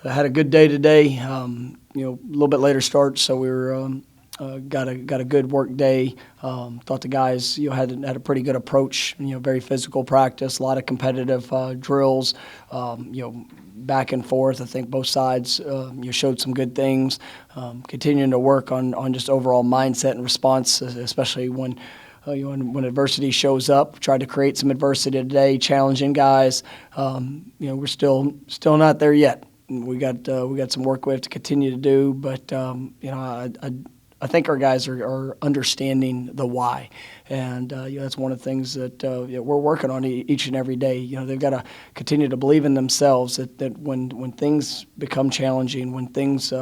had a good day today. A little bit later start, so we were got a good work day. Thought the guys had a pretty good approach. Very physical practice, a lot of competitive drills. Back and forth. I think both sides showed some good things. Continuing to work on just overall mindset and response, especially when when adversity shows up. Tried to create some adversity today, challenging guys. We're still not there yet. We got some work we have to continue to do, but I think our guys are understanding the why, and that's one of the things that we're working on each and every day. They've got to continue to believe in themselves that when things become challenging, when things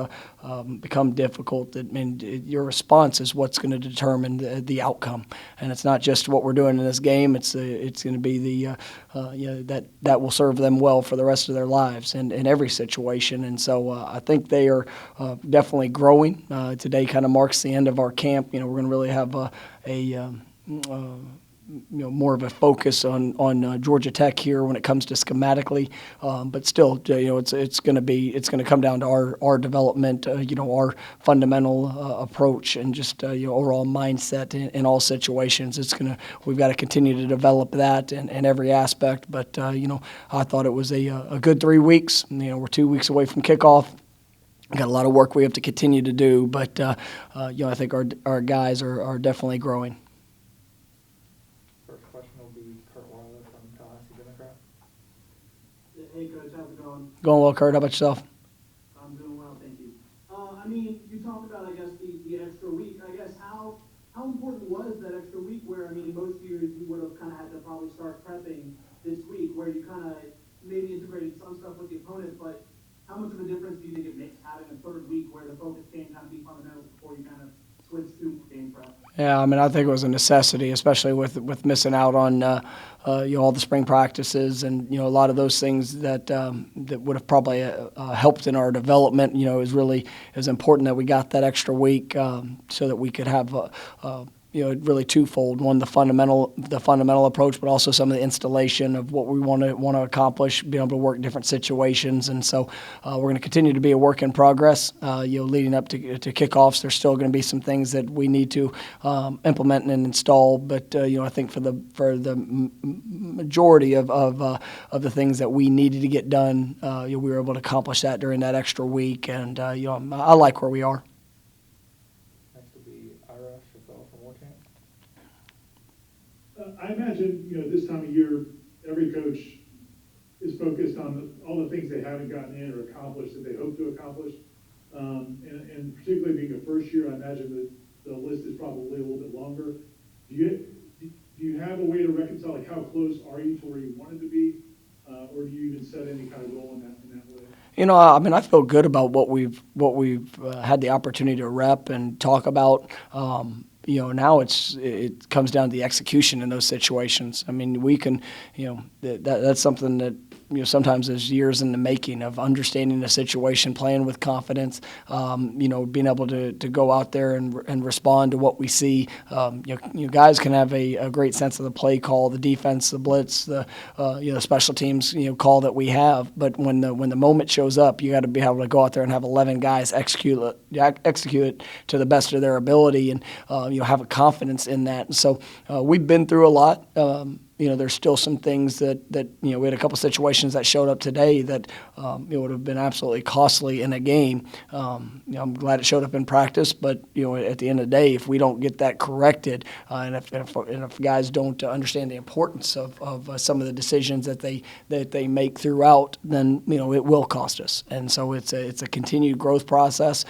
become difficult, your response is what's going to determine the outcome, and it's not just what we're doing in this game. It's going to be that will serve them well for the rest of their lives and in every situation. And so I think they are definitely growing. Today kind of marks the end of our camp. We're going to really have more of a focus on Georgia Tech here when it comes to schematically, but still, it's going to come down to our development, our fundamental approach and just overall mindset in all situations. We've got to continue to develop that in every aspect. But I thought it was a good 3 weeks. We're 2 weeks away from kickoff. Got a lot of work we have to continue to do, but I think our guys are definitely growing. First question will be Kurt Weiler from Tallahassee Democrat. Hey, Coach, how's it going? Going well, Kurt. How about yourself? I'm doing well, thank you. You talked about, I guess, the extra week. I guess how important was that extra week where, most years you would have kind of had to probably start prepping this week where you kind of maybe integrated some stuff with the opponent, but how much of a difference do you think it makes having a third week where the focus can kind of be fundamentals before you kind of switch to game prep? Yeah, I think it was a necessity, especially with missing out on all the spring practices and a lot of those things that would have probably helped in our development. It was important that we got that extra week so that we could have really twofold. One, the fundamental approach, but also some of the installation of what we want to accomplish, being able to work in different situations. And so we're going to continue to be a work in progress. Leading up to kickoffs, there's still going to be some things that we need to implement and install. But I think for the majority of the things that we needed to get done, we were able to accomplish that during that extra week. And I like where we are. I imagine, this time of year, every coach is focused on all the things they haven't gotten in or accomplished that they hope to accomplish. And particularly being a first year, I imagine that the list is probably a little bit longer. Do you have a way to reconcile, how close are you to where you wanted to be? Or do you even set any kind of goal in that way? I feel good about what we've had the opportunity to rep and talk about. Now it comes down to the execution in those situations. We can, that's something that sometimes there's years in the making of understanding the situation, playing with confidence, being able to go out there and respond to what we see. Guys can have a great sense of the play call, the defense, the blitz, the special teams call that we have. But when the moment shows up, you got to be able to go out there and have 11 guys execute it to the best of their ability and have a confidence in that. And so we've been through a lot. There's still some things that we had a couple situations that showed up today that it would have been absolutely costly in a game. I'm glad it showed up in practice, but at the end of the day, if we don't get that corrected, and if guys don't understand the importance of some of the decisions that they make throughout, then it will cost us. And so it's a continued growth process.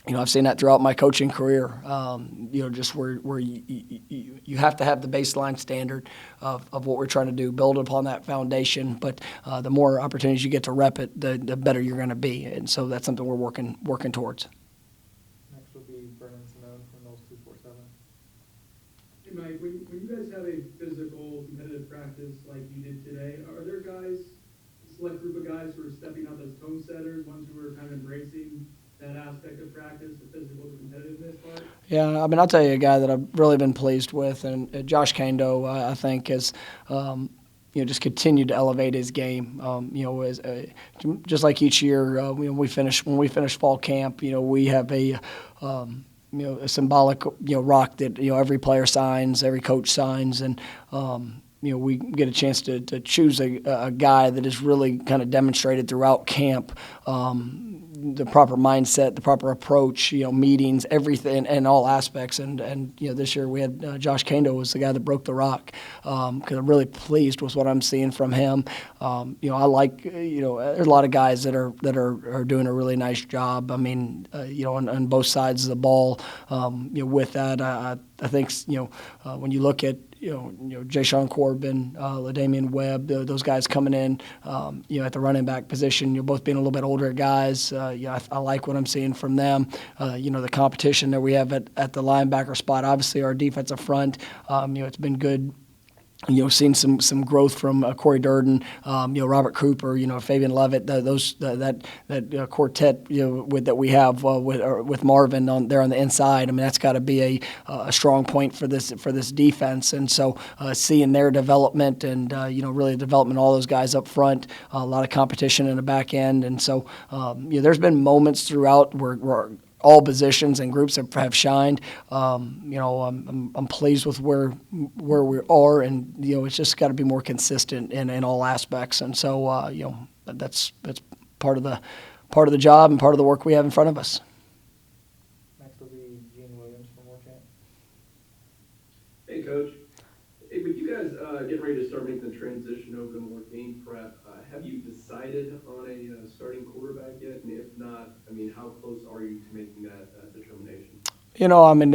I've seen that throughout my coaching career, just where you have to have the baseline standard of what we're trying to do, build upon that foundation. But the more opportunities you get to rep it, the better you're going to be. And so that's something we're working towards. Next will be Seminoles from Knowles 247. Hey, Mike, when you guys have a physical, competitive practice like you did today, are there guys, a select group of guys who are stepping up as tone setters, ones who are kind of embracing that aspect of practice, the physical competitiveness part? Yeah, I'll tell you a guy that I've really been pleased with, and Josh Kando, I think, has just continued to elevate his game. As just like each year, when we finish fall camp, we have a symbolic rock that every player signs, every coach signs, and we get a chance to choose a guy that has really kind of demonstrated throughout camp the proper mindset, the proper approach, meetings, everything, and all aspects. And this year we had Josh Kando was the guy that broke the rock, because I'm really pleased with what I'm seeing from him. I like, there's a lot of guys that are doing a really nice job. I mean, on both sides of the ball. With that, I think, when you look at Jay Sean Corbin, LaDamian Webb, those guys coming in, at the running back position, both being a little bit older guys. I like what I'm seeing from them. The competition that we have at the linebacker spot. Obviously, our defensive front, it's been good. Seeing some growth from Corey Durden, Robert Cooper, Fabian Lovett, that quartet, that we have with Marvin there on the inside. I mean, that's got to be a strong point for this defense. And so seeing their development and really the development of all those guys up front, a lot of competition in the back end. And so there's been moments throughout where all positions and groups have shined. I'm pleased with where we are, and it's just got to be more consistent in all aspects. And so that's part of the job and part of the work we have in front of us. Next will be Gene Williams from Warcamp. Hey, Coach. Hey, with you guys getting ready to start making the transition over to more game prep, have you decided on a starting quarterback yet? And if not, I mean, how close are you to making that determination?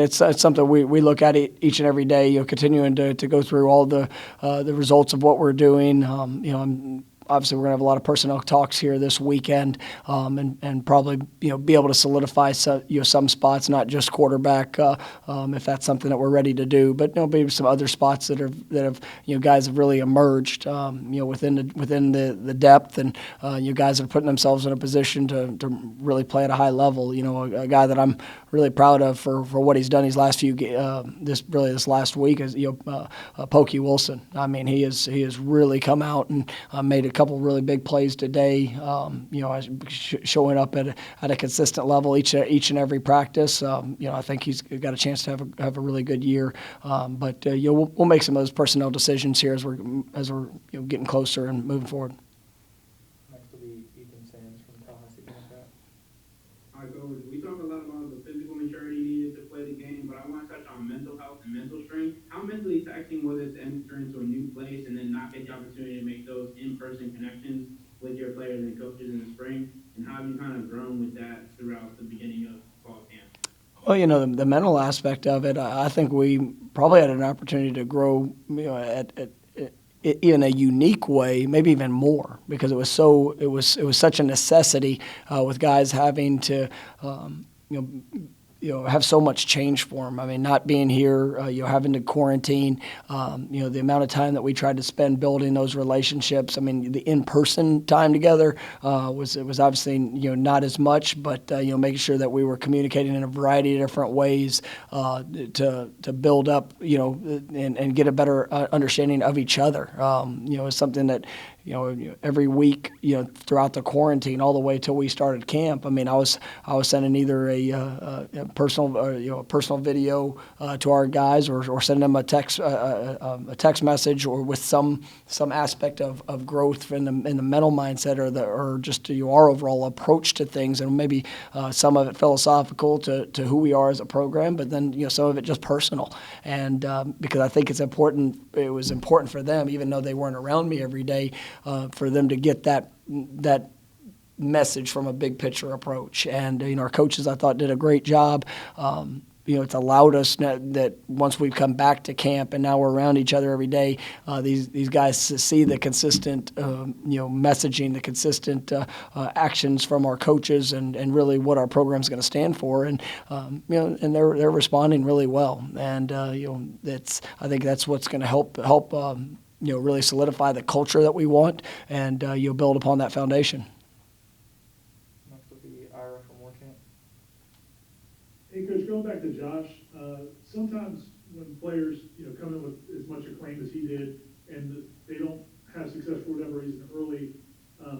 It's something we look at each and every day. Continuing to go through all the results of what we're doing. Obviously, we're going to have a lot of personnel talks here this weekend, and probably be able to solidify some spots, not just quarterback, if that's something that we're ready to do, but maybe some other spots that have guys have really emerged within the depth, and guys that are putting themselves in a position to really play at a high level. A guy that I'm really proud of for what he's done these last this last week is Pokey Wilson. I mean, he has really come out and made a couple really big plays today. Showing up at a consistent level each and every practice. I think he's got a chance to have a really good year. But we'll make some of those personnel decisions here as we're getting closer and moving forward. Next will be Ethan Sands from Tallahassee Democrat. All right, Coach, we talk a lot about the physical maturity needed to play the game, but I want to touch on mental health and mental strength. How mentally taxing was it to enter into a new place and then not get the opportunity to make those in-person connections with your players and coaches in the spring? And how have you kind of grown with that throughout the beginning of fall camp? Well, the mental aspect of it, I think we probably had an opportunity to grow, in a unique way, maybe even more, because it was such a necessity with guys having to have so much change for them. I mean, not being here, having to quarantine, the amount of time that we tried to spend building those relationships. I mean, the in-person time together was obviously not as much, but making sure that we were communicating in a variety of different ways to build up, and get a better understanding of each other. Is something that every week, throughout the quarantine, all the way till we started camp. I mean, I was sending either a personal video to our guys, or sending them a text message, or with some aspect of growth in the mental mindset, or just our overall approach to things, and maybe some of it philosophical to who we are as a program, but then some of it just personal. And because I think it was important for them, even though they weren't around me every day, for them to get that message from a big picture approach. And our coaches, I thought, did a great job. It's allowed us that once we've come back to camp and now we're around each other every day, these guys see the consistent messaging, the consistent actions from our coaches, and really what our program's going to stand for. And and they're responding really well. And I think that's what's going to help really solidify the culture that we want, and you'll build upon that foundation. Next will be Ira from Warcamp. Hey, Coach, going back to Josh, sometimes when players, come in with as much acclaim as he did, and they don't have success for whatever reason early,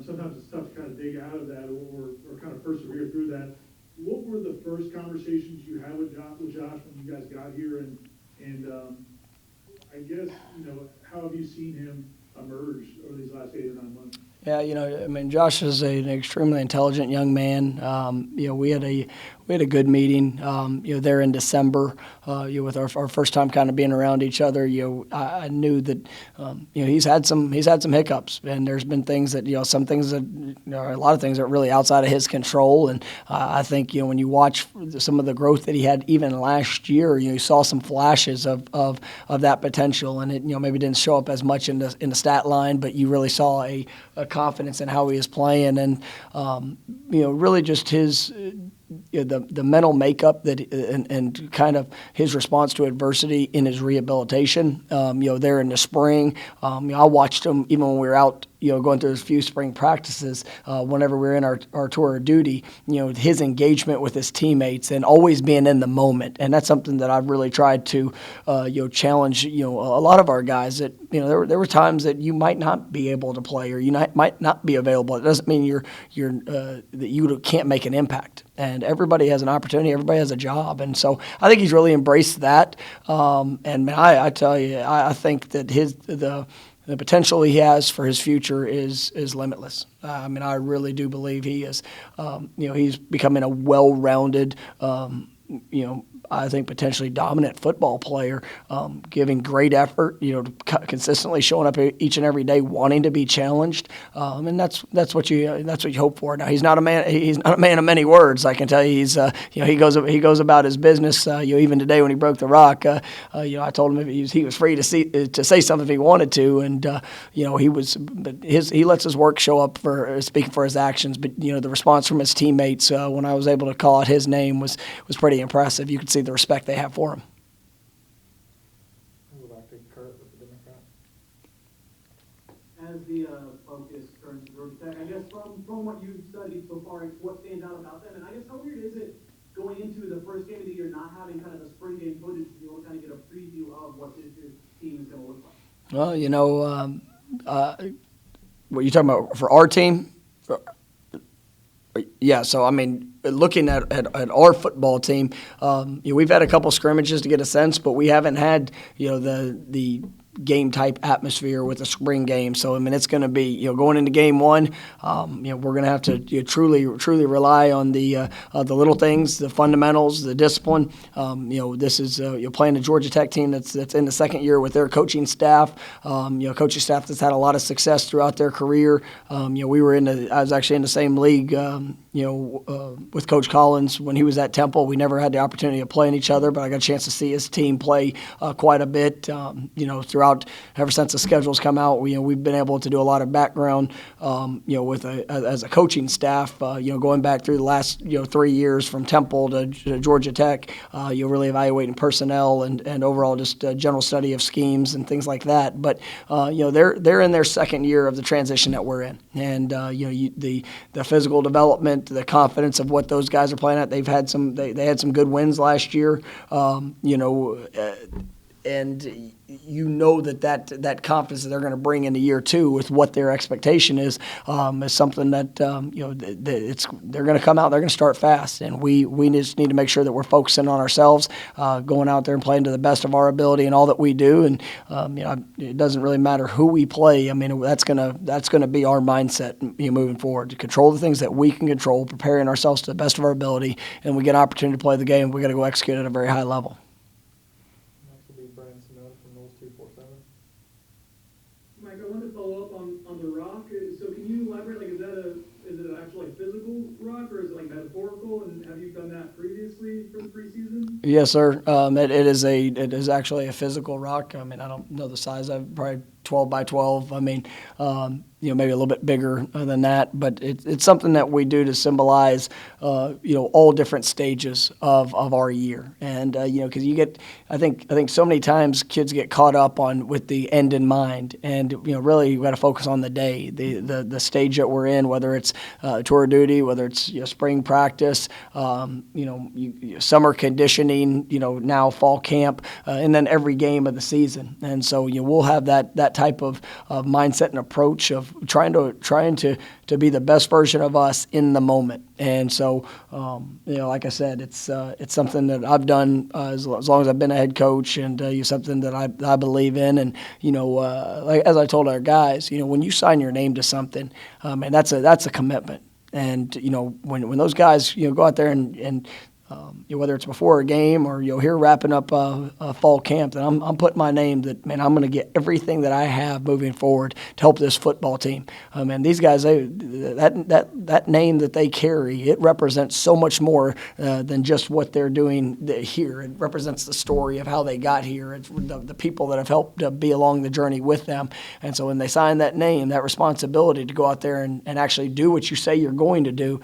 sometimes it's tough to kind of dig out of that or kind of persevere through that. What were the first conversations you had with Josh when you guys got here, and I guess, how have you seen him emerge over these last 8 or 9 months? Yeah, I mean, Josh is an extremely intelligent young man. We had a good meeting, there in December, with our first time kind of being around each other. I knew that, he's had some hiccups, and there's been things that, some things that, a lot of things that are really outside of his control. And I think, when you watch some of the growth that he had even last year, you saw some flashes of that potential, and it, maybe didn't show up as much in the stat line, but you really saw a confidence in how he is playing, and really just his the mental makeup that and kind of his response to adversity in his rehabilitation. There in the spring, I watched him even when we were out, going through his few spring practices. Whenever we were in our tour of duty, his engagement with his teammates and always being in the moment, and that's something that I've really tried to challenge a lot of our guys. That there were times that you might not be able to play or you might not be available. It doesn't mean that you can't make an impact. And everybody has an opportunity. Everybody has a job, and so I think he's really embraced that. And I tell you, I think that the potential he has for his future is limitless. I really do believe he is. He's becoming a well-rounded, I think potentially dominant football player, giving great effort, consistently showing up each and every day, wanting to be challenged, and that's what you hope for. Now he's not a man of many words. I can tell you, he goes about his business. Even today when he broke the rock, I told him he was free to say something if he wanted to, and he lets his work show up for speaking for his actions. But the response from his teammates when I was able to call out his name was pretty impressive. You could see the respect they have for him. I'll go back to Kurt with the Democrat. As the focus turns to Georgia Tech, I guess from what you've studied so far, what stands out about them? And I guess how weird is it going into the first game of the year not having kind of the spring game footage to be able to kind of get a preview of what this team is going to look like? Well, what you talking about for our team? Yeah, so I mean, looking at our football team, we've had a couple scrimmages to get a sense, but we haven't had the game type atmosphere with a spring game. So I mean, it's going to be going into game one. We're going to have to truly rely on the little things, the fundamentals, the discipline. This is you're playing a Georgia Tech team that's in the second year with their coaching staff. Coaching staff that's had a lot of success throughout their career. I was actually in the same league. With Coach Collins when he was at Temple. We never had the opportunity of playing each other, but I got a chance to see his team play quite a bit. Throughout ever since the schedules come out, we've been able to do a lot of background, as a coaching staff. Going back through the last 3 years from Temple to Georgia Tech, really evaluating personnel and overall just general study of schemes and things like that. But they're in their second year of the transition that we're in, and the physical development, the confidence of what those guys are playing at. They had some good wins last year, and that confidence that they're going to bring into year two with what their expectation is something that they're going to come out. They're going to start fast, and we just need to make sure that we're focusing on ourselves, going out there and playing to the best of our ability in all that we do. And it doesn't really matter who we play. I mean, that's going to be our mindset moving forward, to control the things that we can control, preparing ourselves to the best of our ability, and we get an opportunity to play the game. We got to go execute at a very high level. Next will be Seminoles from Norvell 247. Mike, I wanted to follow up on the rock. So can you elaborate? Like, is it an actual physical rock, or is it metaphorical? And have you done that previously for the preseason? Yes, sir. It is actually a physical rock. I mean, I don't know the size of it, probably 12 by 12. I mean, maybe a little bit bigger than that, but it's something that we do to symbolize, all different stages of our year. And, because I think so many times kids get caught up with the end in mind, and, really you got to focus on the day, the stage that we're in, whether it's tour duty, whether it's spring practice, summer conditioning, now fall camp, and then every game of the season. And so, we'll have that type of mindset and approach of trying to be the best version of us in the moment. And so, like I said, it's something that I've done as long as I've been a head coach, and something that I believe in. And like as I told our guys, when you sign your name to something, and that's a commitment. And when those guys go out there and whether it's before a game or here wrapping up a fall camp, that I'm putting my name that, man, I'm going to get everything that I have moving forward to help this football team. And these guys, that name that they carry, it represents so much more than just what they're doing here. It represents the story of how they got here. It's the people that have helped be along the journey with them. And so when they sign that name, that responsibility to go out there and actually do what you say you're going to do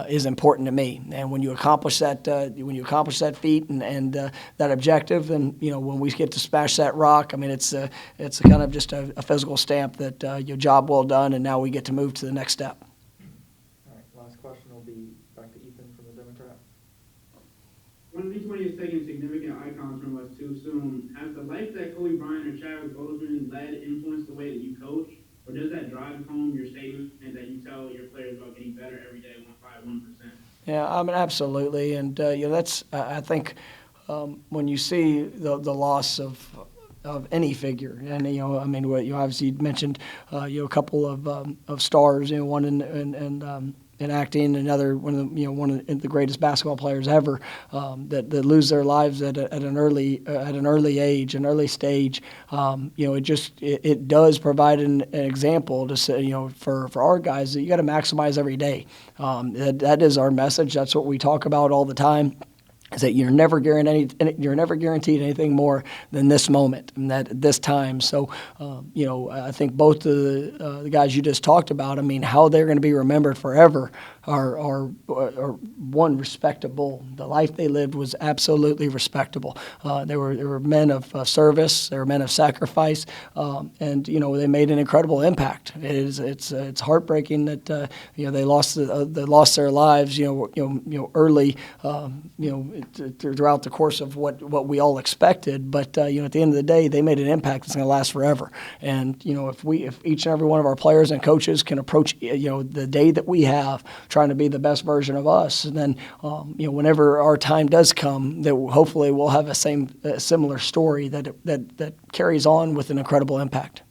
is important to me. And when you accomplish that feat and that objective, then when we get to smash that rock, I mean it's kind of just a physical stamp that your job well done, and now we get to move to the next step. All right, last question will be back to Ethan from the Democrat. When each one of you is taking significant icons from us too soon, has the life that Kobe Bryant or Chadwick Boseman led influenced the way that you coach? Or does that drive home your statement that you tell your players about getting better every day, 1%? Yeah, I mean, absolutely. And, that's, I think, when you see the loss of any figure, and, I mean, what you obviously mentioned, a couple of stars, one in acting, another one of the greatest basketball players ever, that lose their lives at an early age, an early stage. It does provide an example to say, for our guys, that you got to maximize every day. That is our message. That's what we talk about all the time. Is that you're never guaranteed anything more than this moment and that this time. So, I think both the guys you just talked about, I mean, how they're going to be remembered forever are one, respectable. The life they lived was absolutely respectable. They were men of service. They were men of sacrifice, and they made an incredible impact. It's heartbreaking that they lost their lives early throughout the course of what we all expected. But at the end of the day, they made an impact that's going to last forever. And if each and every one of our players and coaches can approach the day that we have, trying to be the best version of us, and then whenever our time does come, that hopefully we'll have a similar story that carries on with an incredible impact.